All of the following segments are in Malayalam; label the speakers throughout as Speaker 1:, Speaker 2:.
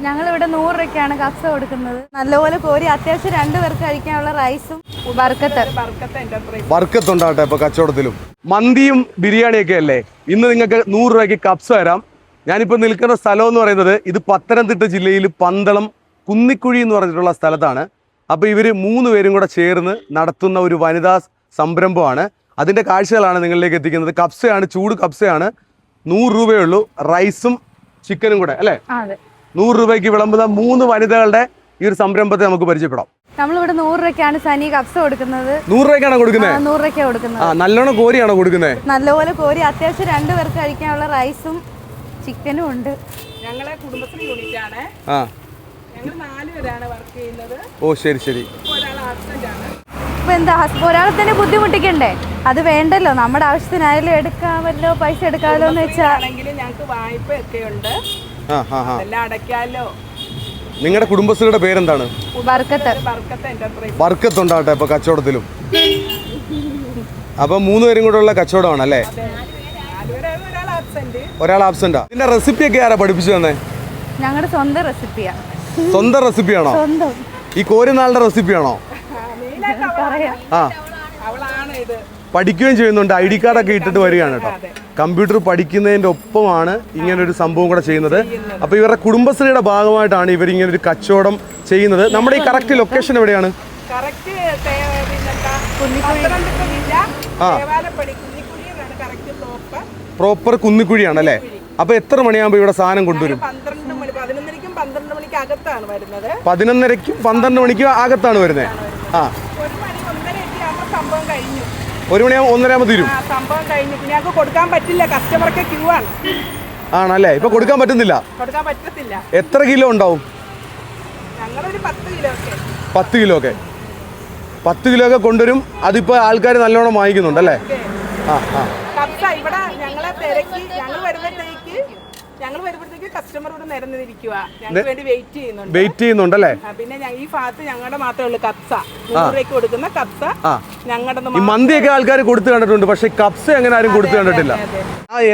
Speaker 1: ഞങ്ങളിവിടെ 100 രൂപയ്ക്കാണ് കപ്സ കൊടുക്കുന്നത്. നല്ലപോലെ കോരി അത്യാവശ്യം 2 പേർക്ക് കഴിക്കാനുള്ള റൈസും
Speaker 2: ബർക്കത്തുണ്ടാവട്ടെ ഇപ്പൊ കച്ചവടത്തിലും. മന്തിയും ബിരിയാണിയൊക്കെ അല്ലേ, ഇന്ന് നിങ്ങൾക്ക് 100 രൂപയ്ക്ക് കപ്സ തരാം. ഞാനിപ്പോൾ നിൽക്കുന്ന സ്ഥലം എന്ന് പറയുന്നത് ഇത് പത്തനംതിട്ട ജില്ലയിൽ പന്തളം കുന്നിക്കുഴി എന്ന് പറഞ്ഞിട്ടുള്ള സ്ഥലത്താണ്. അപ്പോൾ ഇവർ 3 പേരും കൂടെ ചേർന്ന് നടത്തുന്ന ഒരു വനിതാ സംരംഭമാണ്. അതിൻ്റെ കാഴ്ചകളാണ് നിങ്ങളിലേക്ക് എത്തിക്കുന്നത്. കപ്സയാണ്, ചൂട് കപ്സയാണ്. 100 രൂപയേ ഉള്ളൂ. റൈസും ചിക്കനും കൂടെ അല്ലേ? 100 രൂപയ്ക്ക് വിളമ്പുന്ന 3 വനിതകളുടെ ഈ ഒരു സംരംഭത്തെ നമുക്ക് പരിചയപ്പെടാം.
Speaker 1: നമ്മളിവിടെ 100 രൂപയ്ക്കാണ് സനി കപ്സ കൊടുക്കുന്നത്.
Speaker 2: 100 രൂപയ്ക്കാണോ കൊടുക്കുന്നത്?
Speaker 1: 100 രൂപയ്ക്കാണ് കൊടുക്കുന്നത്.
Speaker 2: നല്ലോണം കോരിയാണോ കൊടുക്കുന്നത്?
Speaker 1: നല്ലപോലെ കോരി അത്യാവശ്യം 2 പേർക്ക് കഴിക്കാനുള്ള റൈസും ചിക്കനും ഉണ്ട്.
Speaker 3: ഞങ്ങളെ കുടുംബശ്രീ യൂണിറ്റ് ആണ്. ഞങ്ങൾ 4 പേരാണ് വർക്ക് ചെയ്യുന്നത്.
Speaker 2: ഓ ശരി ശരി.
Speaker 3: ഒരാൾ ആബ്സെന്റ് ആണ്.
Speaker 1: ഇപ്പൊ എന്താ ഒരാളെ തന്നെ ബുദ്ധിമുട്ടിക്കണ്ടേ? അത് വേണ്ടല്ലോ, നമ്മുടെ ആവശ്യത്തിനായാലും എടുക്കാമല്ലോ, പൈസ എടുക്കാമല്ലോ എന്ന് വെച്ചാണെങ്കിൽ
Speaker 3: ഞങ്ങൾക്ക് വായ്പ ഒക്കെ ഉണ്ട്, എല്ലാം അടയ്ക്കാലോ.
Speaker 2: നിങ്ങളുടെ കുടുംബശ്രീയുടെ പേരെന്താണ്? ബർക്കത്ത് ഉണ്ടാവട്ടെ ഇപ്പൊ കച്ചവടത്തിലും. അപ്പൊ 3 പേരും കൂടെ ഉള്ള കച്ചവടമാണ് അല്ലേ? ഒരാൾ ആബ്സെന്റാ. ഇതിന്റെ റെസിപ്പി ഒക്കെ ആരാ പഠിപ്പിച്ചു തന്നെ?
Speaker 1: ഞങ്ങളുടെ സ്വന്തം റെസിപ്പിയാ.
Speaker 2: സ്വന്തം റെസിപ്പിയാണോ? ഈ കോരുന്നാളുടെ റെസിപ്പിയാണോ? പഠിക്കുകയും ചെയ്യുന്നുണ്ട്. ID കാർഡൊക്കെ ഇട്ടിട്ട് വരികയാണ് കേട്ടോ. കമ്പ്യൂട്ടർ പഠിക്കുന്നതിൻ്റെ ഒപ്പമാണ് ഇങ്ങനൊരു സംഭവം കൂടെ ചെയ്യുന്നത്. അപ്പോൾ ഇവരുടെ കുടുംബശ്രീയുടെ ഭാഗമായിട്ടാണ് ഇവർ ഇങ്ങനെ ഒരു കച്ചവടം ചെയ്യുന്നത്. നമ്മുടെ ഈ കറക്റ്റ് ലൊക്കേഷൻ എവിടെയാണ്? പ്രോപ്പർ കുന്നിക്കുഴിയാണ് അല്ലേ? അപ്പോൾ എത്ര മണിയാകുമ്പോൾ ഇവിടെ സാധനം കൊണ്ടുവരും?
Speaker 3: 11:00-നും 12 മണിക്കും അകത്താണ് വരുന്നത്.
Speaker 2: 11:30-ക്കും 12 മണിക്കും അകത്താണ് വരുന്നത്. 1 മണിയാകുമ്പോൾ 1:30 തീരും.
Speaker 3: സംഭവം കഴിഞ്ഞു. ഞങ്ങൾക്ക് കൊടുക്കാൻ പറ്റില്ല, കസ്റ്റമർക്ക് ക്യൂ ആണ്.
Speaker 2: ആണല്ലേ? ഇപ്പൊ കൊടുക്കാൻ പറ്റുന്നില്ല.
Speaker 3: കൊടുക്കാൻ പറ്റത്തില്ല.
Speaker 2: എത്ര കിലോ ഉണ്ടാവും?
Speaker 3: ഞങ്ങളൊരു 10 കിലോ ഒക്കെ.
Speaker 2: 10 കിലോ ഒക്കെ 10 കിലോ ഒക്കെ കൊണ്ടുവരും. അതിപ്പോ ആൾക്കാർ നല്ലോണം വാങ്ങിക്കുന്നുണ്ട് അല്ലേ?
Speaker 3: കപ്സ ഇവിടെ ഞങ്ങളെ തിരക്കി ഞങ്ങൾ വരുമ്പോഴത്തേക്ക് കസ്റ്റമർ ഇവിടെ നിരന്നിരിക്കുക, ഞങ്ങൾക്ക് വേണ്ടി വെയിറ്റ് ചെയ്യുന്നുണ്ടല്ലേ? പിന്നെ ഈ ഭാഗത്ത് ഞങ്ങളുടെ മാത്രമേ ഉള്ളൂ കപ്സ. 100 രൂപയ്ക്ക് കൊടുക്കുന്ന കപ്സ ഞങ്ങളുടെ.
Speaker 2: ഈ മന്തിയൊക്കെ ആൾക്കാർ കൊടുത്തു കണ്ടിട്ടുണ്ട്, പക്ഷെ കപ്സ അങ്ങനെ ആരും കൊടുത്തു കണ്ടിട്ടില്ല.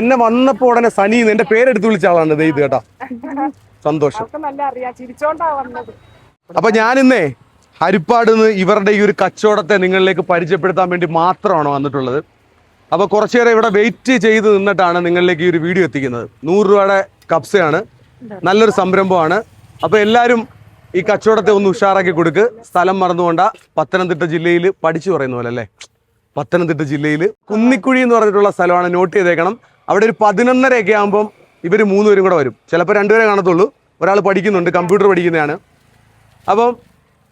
Speaker 2: എന്നെ വന്നപ്പോ ഉടനെ സനി എന്റെ പേരെടുത്ത് വിളിച്ച ആളാണ് ഇത് കേട്ടോ. സന്തോഷം.
Speaker 3: നല്ല അറിയാം, ചിരിച്ചോണ്ടാ വന്നത്.
Speaker 2: അപ്പൊ ഞാനിന്നേ ഹരിപ്പാട് നിന്ന് ഇവരുടെ ഈ ഒരു കച്ചവടത്തെ നിങ്ങളിലേക്ക് പരിചയപ്പെടുത്താൻ വേണ്ടി മാത്രമാണ് വന്നിട്ടുള്ളത്. അപ്പോൾ കുറച്ചേറെ ഇവിടെ വെയിറ്റ് ചെയ്ത് നിന്നിട്ടാണ് നിങ്ങളിലേക്ക് ഈ ഒരു വീഡിയോ എത്തിക്കുന്നത്. 100 രൂപയുടെ കപ്സയാണ്, നല്ലൊരു സംരംഭമാണ്. അപ്പോൾ എല്ലാവരും ഈ കച്ചവടത്തെ ഒന്ന് ഉഷാറാക്കി കൊടുക്ക്. സ്ഥലം മറന്നുകൊണ്ട, പത്തനംതിട്ട ജില്ലയിൽ പഠിച്ചു പറയുന്ന പോലെ അല്ലേ? പത്തനംതിട്ട ജില്ലയിൽ കുന്നിക്കുഴി എന്ന് പറഞ്ഞിട്ടുള്ള സ്ഥലമാണ്. നോട്ട് ചെയ്തേക്കണം. അവിടെ ഒരു 11:30 ആകുമ്പം ഇവർ 3 പേരും കൂടെ വരും. ചിലപ്പോൾ 2 പേരെ കാണത്തുള്ളൂ. ഒരാൾ പഠിക്കുന്നുണ്ട്, കമ്പ്യൂട്ടർ പഠിക്കുന്നതാണ്. അപ്പം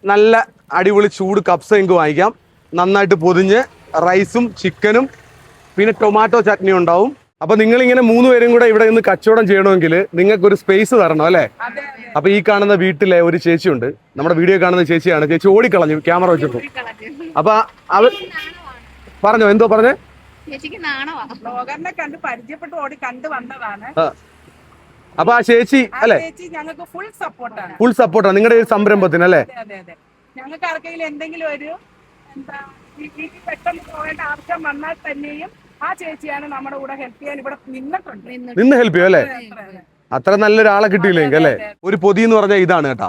Speaker 2: നല്ല അടിപൊളി ചൂട് കപ്സ എനിക്ക് വാങ്ങിക്കാം. നന്നായിട്ട് പൊതിഞ്ഞ് റൈസും ചിക്കനും പിന്നെ ടൊമാറ്റോ ചട്നി ഉണ്ടാവും. അപ്പൊ നിങ്ങളിങ്ങനെ 3 പേരും കൂടെ ഇവിടെ നിന്ന് കച്ചവടം ചെയ്യണമെങ്കിൽ നിങ്ങൾക്കൊരു സ്പേസ് തരണം അല്ലേ? അപ്പൊ ഈ കാണുന്ന വീട്ടിലെ ഒരു ചേച്ചിയുണ്ട്, നമ്മുടെ വീഡിയോ കാണുന്ന ചേച്ചിയാണ്. ചേച്ചി ഓടിക്കളഞ്ഞു ക്യാമറ വെച്ചപ്പോ. അപ്പൊ അവർ പറഞ്ഞോ, എന്തോ പറഞ്ഞേ? അപ്പൊ ആ ചേച്ചി അല്ലെ ഫുൾ സപ്പോർട്ടാണ് നിങ്ങളുടെ ഈ സംരംഭത്തിന് അല്ലേ?
Speaker 3: ഞങ്ങൾക്ക് ആർക്കെങ്കിലും എന്തെങ്കിലും ഒരു പെട്ടെന്ന് പോകേണ്ട ആവശ്യം വന്നാൽ തന്നെയും ആ ചേച്ചിയാണ് നമ്മുടെ കൂടെ ഹെൽപ്പ് ചെയ്യാൻ ഇവിടെ
Speaker 2: നിന്ന് ഹെൽപ്പ് ചെയ്യും അല്ലേ? അത്ര നല്ലൊരാളെ കിട്ടിയില്ലെങ്കിൽ അല്ലേ? ഒരു പൊതി എന്ന് പറഞ്ഞാൽ ഇതാണ് കേട്ടാ.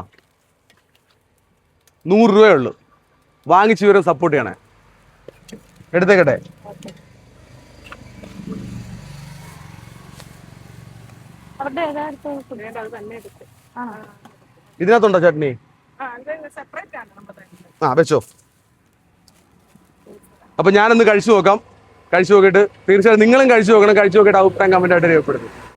Speaker 2: 100 രൂപയേ ഉള്ളൂ. വാങ്ങിച്ചു ഇവരെ സപ്പോർട്ട് ചെയ്യണേ. എടുത്തേക്കട്ടെ. ഇതിനകത്തുണ്ടോ ചട്നി? വെച്ചോ. അപ്പൊ ഞാനൊന്ന് കഴിച്ചു നോക്കാം. കഴിച്ചു നോക്കിയിട്ട് തീർച്ചയായിട്ടും നിങ്ങളും കഴിച്ചു നോക്കണം. കഴിച്ചു നോക്കിയിട്ട് അഭിപ്രായം കമന്റ് ആയിട്ട് രേഖപ്പെടുത്തും.